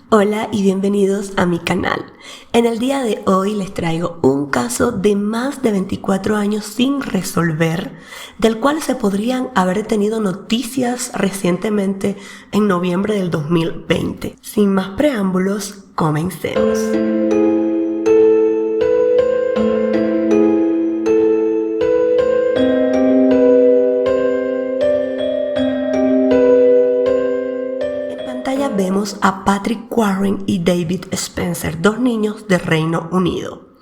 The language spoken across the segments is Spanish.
Hola y bienvenidos a mi canal. En el día de hoy les traigo un caso de más de 24 años sin resolver, del cual se podrían haber tenido noticias recientemente en noviembre del 2020. Sin más preámbulos, comencemos. Vemos a Patrick Warren y David Spencer, dos niños de Reino Unido.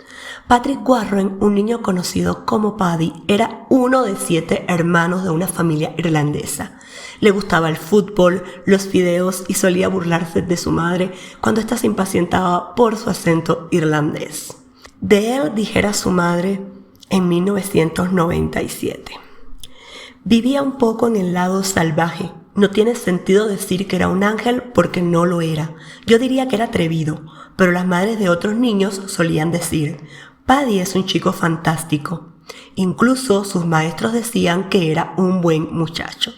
Patrick Warren, un niño conocido como Paddy, era uno de 7 hermanos de una familia irlandesa. Le gustaba el fútbol, los fideos y solía burlarse de su madre cuando ésta se impacientaba por su acento irlandés. De él dijera su madre en 1997. Vivía un poco en el lado salvaje. No tiene sentido decir que era un ángel porque no lo era. Yo diría que era atrevido, pero las madres de otros niños solían decir, Paddy es un chico fantástico. Incluso sus maestros decían que era un buen muchacho.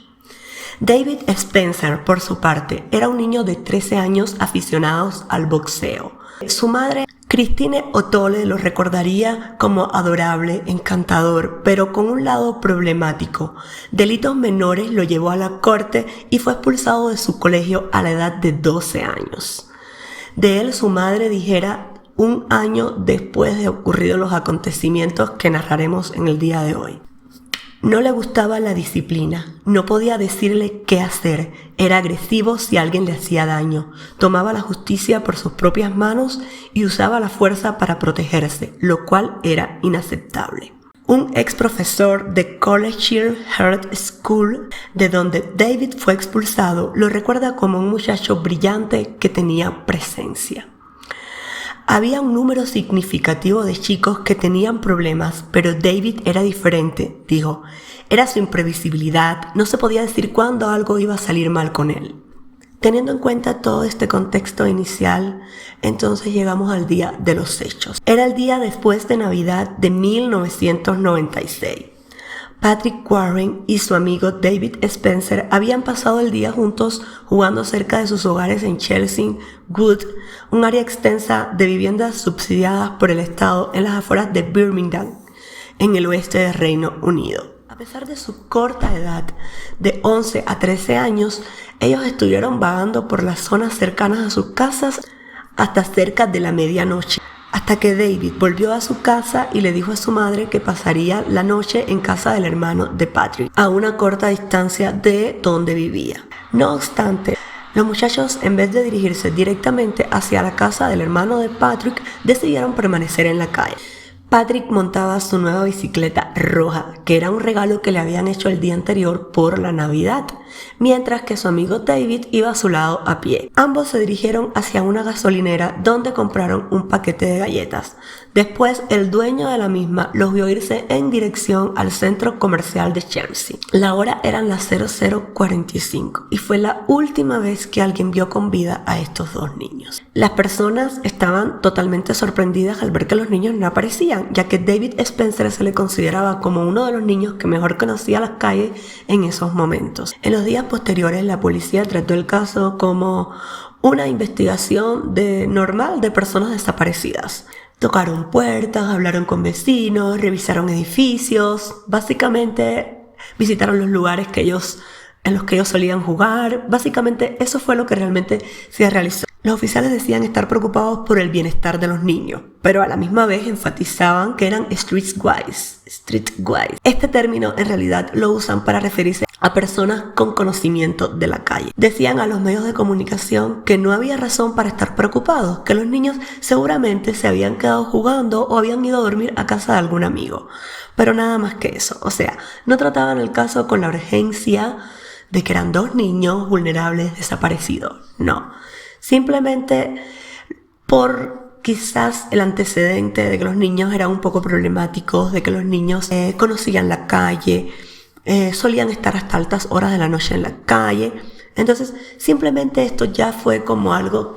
David Spencer, por su parte, era un niño de 13 años aficionado al boxeo. Su madre, Christine O'Toole, lo recordaría como adorable, encantador, pero con un lado problemático. Delitos menores lo llevó a la corte y fue expulsado de su colegio a la edad de 12 años. De él, su madre dijera un año después de ocurridos los acontecimientos que narraremos en el día de hoy. No le gustaba la disciplina, no podía decirle qué hacer, era agresivo si alguien le hacía daño, tomaba la justicia por sus propias manos y usaba la fuerza para protegerse, lo cual era inaceptable. Un ex profesor de Colechester Heart School, de donde David fue expulsado, lo recuerda como un muchacho brillante que tenía presencia. Había un número significativo de chicos que tenían problemas, pero David era diferente, dijo. Era su imprevisibilidad, no se podía decir cuándo algo iba a salir mal con él. Teniendo en cuenta todo este contexto inicial, entonces llegamos al día de los hechos. Era el día después de Navidad de 1996. Patrick Warren y su amigo David Spencer habían pasado el día juntos jugando cerca de sus hogares en Chelsea Wood, un área extensa de viviendas subsidiadas por el Estado en las afueras de Birmingham, en el oeste del Reino Unido. A pesar de su corta edad, de 11 a 13 años, ellos estuvieron vagando por las zonas cercanas a sus casas hasta cerca de la medianoche. Hasta que David volvió a su casa y le dijo a su madre que pasaría la noche en casa del hermano de Patrick, a una corta distancia de donde vivía. No obstante, los muchachos, en vez de dirigirse directamente hacia la casa del hermano de Patrick, decidieron permanecer en la calle. Patrick montaba su nueva bicicleta roja, que era un regalo que le habían hecho el día anterior por la Navidad, mientras que su amigo David iba a su lado a pie. Ambos se dirigieron hacia una gasolinera donde compraron un paquete de galletas. Después, el dueño de la misma los vio irse en dirección al centro comercial de Chelsea. La hora eran las 00:45 y fue la última vez que alguien vio con vida a estos dos niños. Las personas estaban totalmente sorprendidas al ver que los niños no aparecían, ya que David Spencer se le consideraba como uno de los niños que mejor conocía las calles en esos momentos. En los días posteriores, la policía trató el caso como una investigación normal de personas desaparecidas. Tocaron puertas, hablaron con vecinos, revisaron edificios, básicamente visitaron los lugares en los que ellos solían jugar. Básicamente eso fue lo que realmente se realizó. Los oficiales decían estar preocupados por el bienestar de los niños, pero a la misma vez enfatizaban que eran streetwise. Este término en realidad lo usan para referirse a personas con conocimiento de la calle. Decían a los medios de comunicación que no había razón para estar preocupados, que los niños seguramente se habían quedado jugando o habían ido a dormir a casa de algún amigo. Pero nada más que eso, o sea, no trataban el caso con la urgencia de que eran dos niños vulnerables desaparecidos, no. Simplemente por quizás el antecedente de que los niños eran un poco problemáticos, de que los niños conocían la calle, solían estar hasta altas horas de la noche en la calle. Entonces simplemente esto ya fue como algo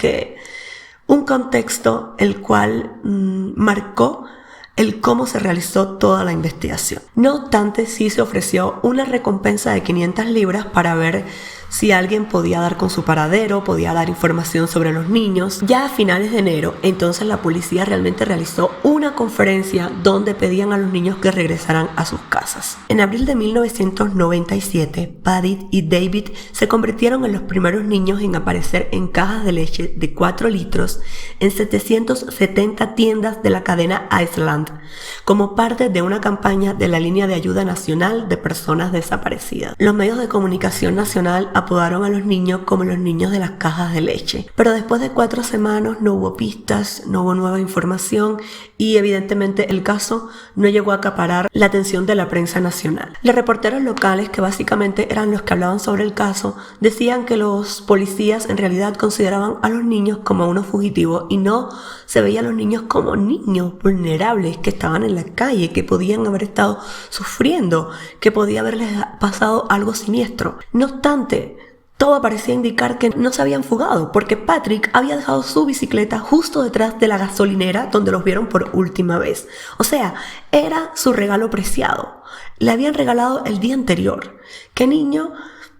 un contexto el cual marcó el cómo se realizó toda la investigación. No obstante, sí se ofreció una recompensa de 500 libras para ver si alguien podía dar con su paradero, podía dar información sobre los niños. Ya a finales de enero, entonces la policía realmente realizó una conferencia donde pedían a los niños que regresaran a sus casas. En abril de 1997, Paddy y David se convirtieron en los primeros niños en aparecer en cajas de leche de 4 litros en 770 tiendas de la cadena Iceland, como parte de una campaña de la Línea de Ayuda Nacional de Personas Desaparecidas. Los medios de comunicación nacional apodaron a los niños como los niños de las cajas de leche. Pero después de 4 semanas no hubo pistas, no hubo nueva información y evidentemente el caso no llegó a acaparar la atención de la prensa nacional. Los reporteros locales, que básicamente eran los que hablaban sobre el caso, decían que los policías en realidad consideraban a los niños como unos fugitivos y no se veían a los niños como niños vulnerables que estaban en la calle, que podían haber estado sufriendo, que podía haberles pasado algo siniestro. No obstante, todo parecía indicar que no se habían fugado, porque Patrick había dejado su bicicleta justo detrás de la gasolinera donde los vieron por última vez. O sea, era su regalo preciado. Le habían regalado el día anterior. ¿Qué niño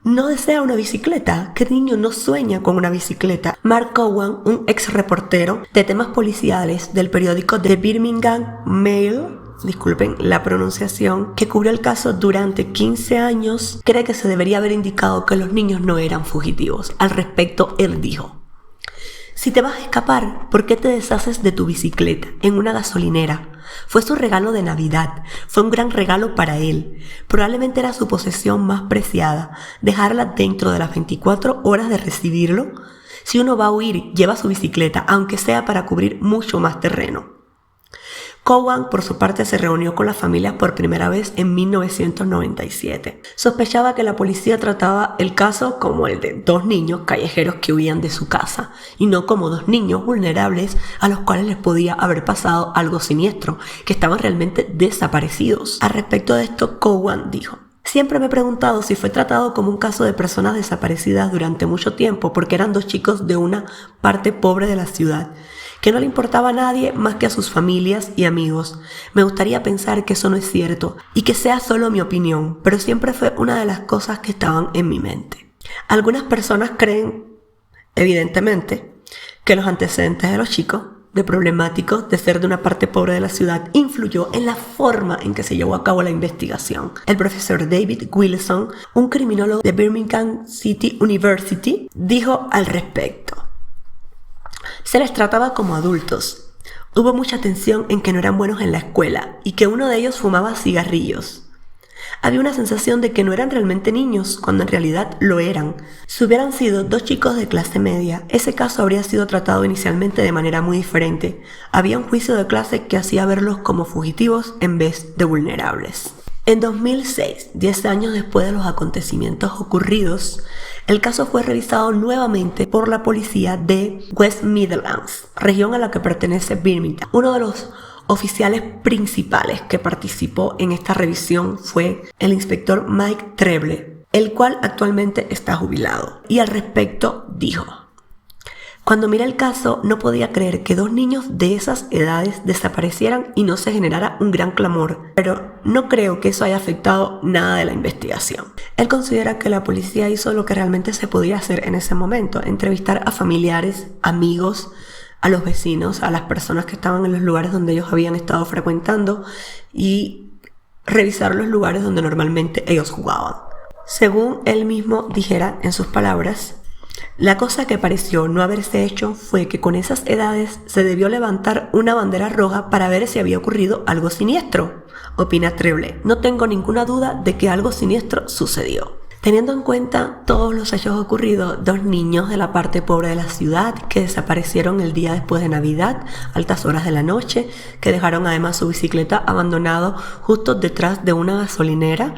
no desea una bicicleta? ¿Qué niño no sueña con una bicicleta? Mark Cowan, un ex reportero de temas policiales del periódico The Birmingham Mail, disculpen la pronunciación, que cubrió el caso durante 15 años, cree que se debería haber indicado que los niños no eran fugitivos. Al respecto, él dijo: si te vas a escapar, ¿por qué te deshaces de tu bicicleta en una gasolinera? Fue su regalo de Navidad, fue un gran regalo para él. Probablemente era su posesión más preciada. Dejarla dentro de las 24 horas de recibirlo. Si uno va a huir, lleva su bicicleta, aunque sea para cubrir mucho más terreno. Cowan, por su parte, se reunió con las familias por primera vez en 1997. Sospechaba que la policía trataba el caso como el de 2 niños callejeros que huían de su casa, y no como 2 niños vulnerables a los cuales les podía haber pasado algo siniestro, que estaban realmente desaparecidos. Al respecto de esto, Cowan dijo: siempre me he preguntado si fue tratado como un caso de personas desaparecidas durante mucho tiempo, porque eran 2 chicos de una parte pobre de la ciudad, que no le importaba a nadie más que a sus familias y amigos. Me gustaría pensar que eso no es cierto y que sea solo mi opinión, pero siempre fue una de las cosas que estaban en mi mente. Algunas personas creen, evidentemente, que los antecedentes de los chicos, de problemáticos, de ser de una parte pobre de la ciudad, influyó en la forma en que se llevó a cabo la investigación. El profesor David Wilson, un criminólogo de Birmingham City University, dijo al respecto: se les trataba como adultos. Hubo mucha tensión en que no eran buenos en la escuela y que uno de ellos fumaba cigarrillos. Había una sensación de que no eran realmente niños, cuando en realidad lo eran. Si hubieran sido 2 chicos de clase media, ese caso habría sido tratado inicialmente de manera muy diferente. Había un juicio de clase que hacía verlos como fugitivos en vez de vulnerables. En 2006, 10 años después de los acontecimientos ocurridos, el caso fue revisado nuevamente por la policía de West Midlands, región a la que pertenece Birmingham. Uno de los oficiales principales que participó en esta revisión fue el inspector Mike Treble, el cual actualmente está jubilado. Y al respecto dijo: cuando miré el caso, no podía creer que 2 niños de esas edades desaparecieran y no se generara un gran clamor, pero no creo que eso haya afectado nada de la investigación. Él considera que la policía hizo lo que realmente se podía hacer en ese momento: entrevistar a familiares, amigos, a los vecinos, a las personas que estaban en los lugares donde ellos habían estado frecuentando y revisar los lugares donde normalmente ellos jugaban. Según él mismo dijera en sus palabras, la cosa que pareció no haberse hecho fue que con esas edades se debió levantar una bandera roja para ver si había ocurrido algo siniestro, opina Treble. No tengo ninguna duda de que algo siniestro sucedió. Teniendo en cuenta todos los hechos ocurridos, 2 niños de la parte pobre de la ciudad que desaparecieron el día después de Navidad, altas horas de la noche, que dejaron además su bicicleta abandonado justo detrás de una gasolinera,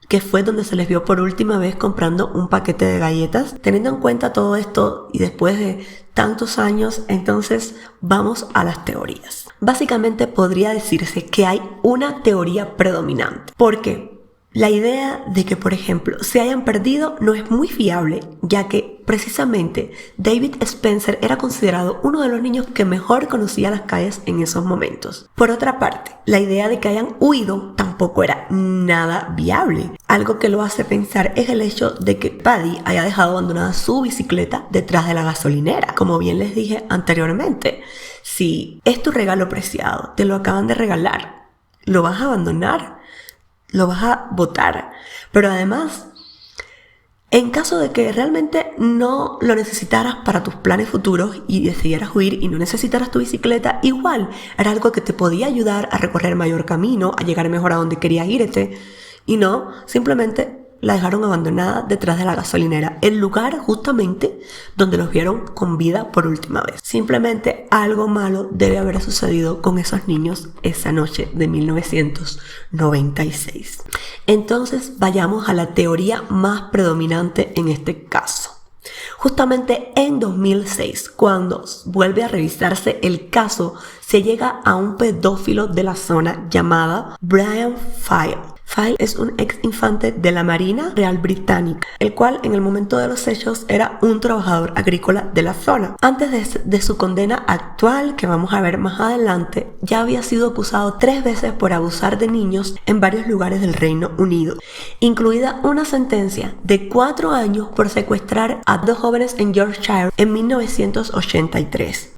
que fue donde se les vio por última vez comprando un paquete de galletas. Teniendo en cuenta todo esto y después de tantos años, entonces vamos a las teorías. Básicamente podría decirse que hay una teoría predominante, porque La idea de que, por ejemplo, se hayan perdido no es muy fiable, ya que precisamente David Spencer era considerado uno de los niños que mejor conocía las calles en esos momentos. Por otra parte, la idea de que hayan huido tampoco era nada viable. Algo que lo hace pensar es el hecho de que Paddy haya dejado abandonada su bicicleta detrás de la gasolinera. Como bien les dije anteriormente, si es tu regalo preciado, te lo acaban de regalar, ¿lo vas a abandonar? ¿Lo vas a botar? Pero además, en caso de que realmente no lo necesitaras para tus planes futuros y decidieras huir y no necesitaras tu bicicleta, igual era algo que te podía ayudar a recorrer mayor camino, a llegar mejor a donde querías irte, y no, simplemente la dejaron abandonada detrás de la gasolinera, el lugar justamente donde los vieron con vida por última vez. Simplemente algo malo debe haber sucedido con esos niños esa noche de 1996. Entonces vayamos a la teoría más predominante en este caso. Justamente en 2006, cuando vuelve a revisarse el caso, se llega a un pedófilo de la zona llamado Brian File. File es un ex infante de la Marina Real Británica, el cual en el momento de los hechos era un trabajador agrícola de la zona. Antes de su condena actual, que vamos a ver más adelante, ya había sido acusado 3 veces por abusar de niños en varios lugares del Reino Unido, incluida una sentencia de 4 años por secuestrar a 2 jóvenes en Yorkshire en 1983.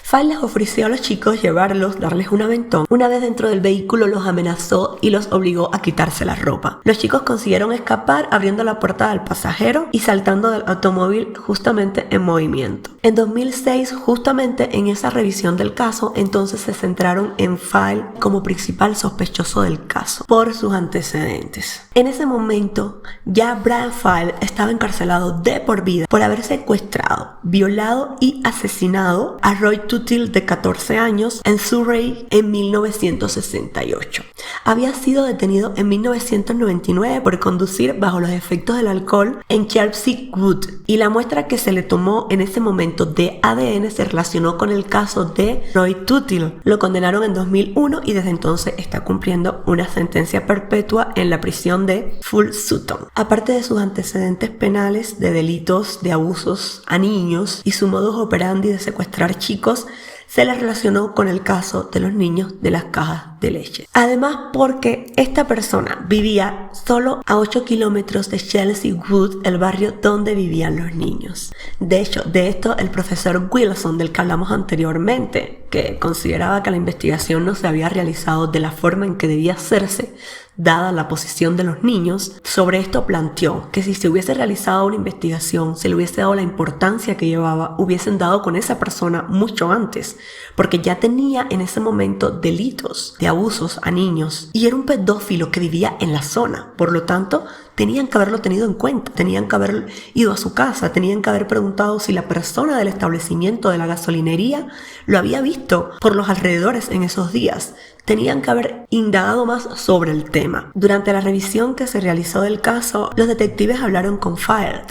File les ofreció a los chicos llevarlos, darles un aventón. Una vez dentro del vehículo los amenazó y los obligó a quitarse la ropa. Los chicos consiguieron escapar abriendo la puerta del pasajero y saltando del automóvil justamente en movimiento. En 2006, justamente en esa revisión del caso, entonces se centraron en File como principal sospechoso del caso por sus antecedentes. En ese momento, ya Brian File estaba encarcelado de por vida por haber secuestrado, violado y asesinado a Roy Tuthill, de 14 años, en Surrey en 1968. Había sido detenido en 1999 por conducir bajo los efectos del alcohol en Chelsea Wood, y la muestra que se le tomó en ese momento de ADN se relacionó con el caso de Roy Tuthill. Lo condenaron en 2001 y desde entonces está cumpliendo una sentencia perpetua en la prisión de Full Sutton. Aparte de sus antecedentes penales de delitos de abusos a niños y su modus operandi de secuestrar chicos, se le relacionó con el caso de los niños de las cajas de leche. Además, porque esta persona vivía solo a 8 kilómetros de Chelsea Wood, el barrio donde vivían los niños. De hecho, de esto el profesor Wilson, del que hablamos anteriormente, que consideraba que la investigación no se había realizado de la forma en que debía hacerse, dada la posición de los niños, sobre esto planteó que si se hubiese realizado una investigación, se le hubiese dado la importancia que llevaba, hubiesen dado con esa persona mucho antes, porque ya tenía en ese momento delitos de abusos a niños y era un pedófilo que vivía en la zona. Por lo tanto, tenían que haberlo tenido en cuenta, tenían que haber ido a su casa, tenían que haber preguntado si la persona del establecimiento de la gasolinería lo había visto por los alrededores en esos días. Tenían que haber indagado más sobre el tema. Durante la revisión que se realizó del caso, los detectives hablaron con File,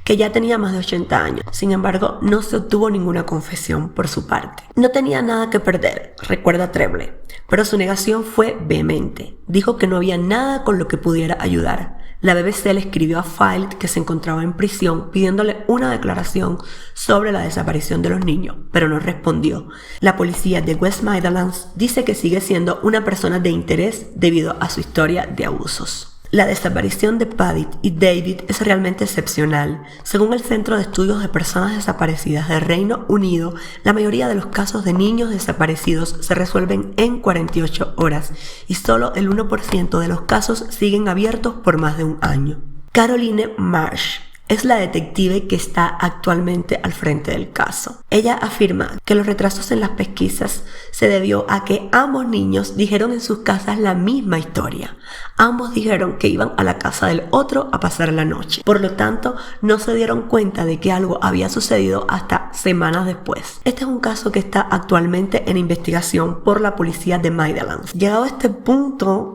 que ya tenía más de 80 años. Sin embargo, no se obtuvo ninguna confesión por su parte. No tenía nada que perder, recuerda Treble, pero su negación fue vehemente. Dijo que no había nada con lo que pudiera ayudar. La BBC le escribió a File, que se encontraba en prisión, pidiéndole una declaración sobre la desaparición de los niños, pero no respondió. La policía de West Midlands dice que sigue siendo una persona de interés debido a su historia de abusos. La desaparición de Paddy y David es realmente excepcional. Según el Centro de Estudios de Personas Desaparecidas del Reino Unido, la mayoría de los casos de niños desaparecidos se resuelven en 48 horas y solo el 1% de los casos siguen abiertos por más de un año. Caroline Marsh es la detective que está actualmente al frente del caso. Ella afirma que los retrasos en las pesquisas se debió a que ambos niños dijeron en sus casas la misma historia. Ambos dijeron que iban a la casa del otro a pasar la noche. Por lo tanto, no se dieron cuenta de que algo había sucedido hasta semanas después. Este es un caso que está actualmente en investigación por la policía de Midlands. Llegado a este punto,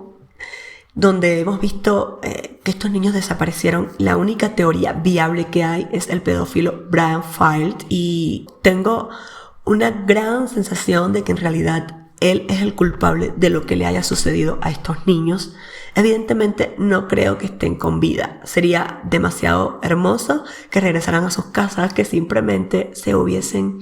donde hemos visto que estos niños desaparecieron, la única teoría viable que hay es el pedófilo Brian File, y tengo una gran sensación de que en realidad él es el culpable de lo que le haya sucedido a estos niños. Evidentemente no creo que estén con vida. Sería demasiado hermoso que regresaran a sus casas, que simplemente se hubiesen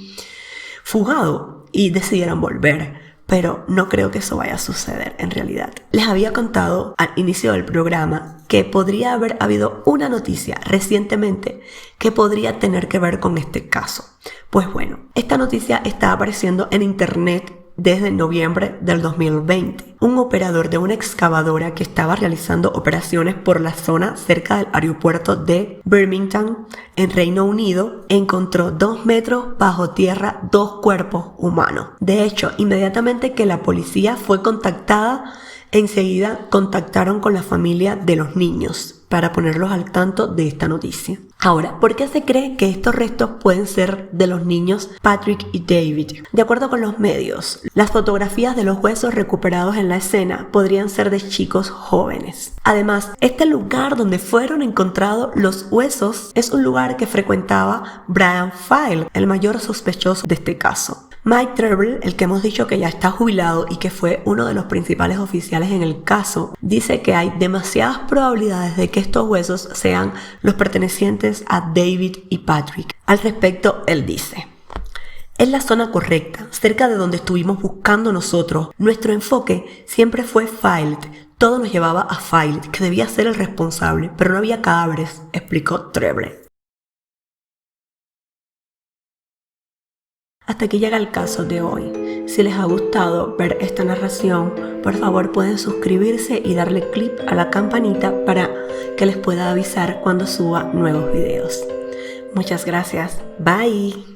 fugado y decidieran volver. Pero no creo que eso vaya a suceder en realidad. Les había contado al inicio del programa que podría haber habido una noticia recientemente que podría tener que ver con este caso. Pues bueno, esta noticia está apareciendo en internet desde noviembre del 2020. Un operador de una excavadora que estaba realizando operaciones por la zona cerca del aeropuerto de Birmingham, en Reino Unido, encontró 2 metros bajo tierra 2 cuerpos humanos. De hecho, inmediatamente que la policía fue contactada, enseguida contactaron con la familia de los niños para ponerlos al tanto de esta noticia. Ahora, ¿por qué se cree que estos restos pueden ser de los niños Patrick y David? De acuerdo con los medios, las fotografías de los huesos recuperados en la escena podrían ser de chicos jóvenes. Además, este lugar donde fueron encontrados los huesos es un lugar que frecuentaba Brian File, el mayor sospechoso de este caso. Mike Treble, el que hemos dicho que ya está jubilado y que fue uno de los principales oficiales en el caso, dice que hay demasiadas probabilidades de que estos huesos sean los pertenecientes a David y Patrick. Al respecto, él dice: es la zona correcta, cerca de donde estuvimos buscando nosotros. Nuestro enfoque siempre fue File. Todo nos llevaba a File, que debía ser el responsable, pero no había cadáveres, explicó Treble. Hasta aquí llega el caso de hoy. Si les ha gustado ver esta narración, por favor pueden suscribirse y darle clic a la campanita para que les pueda avisar cuando suba nuevos videos. Muchas gracias. Bye.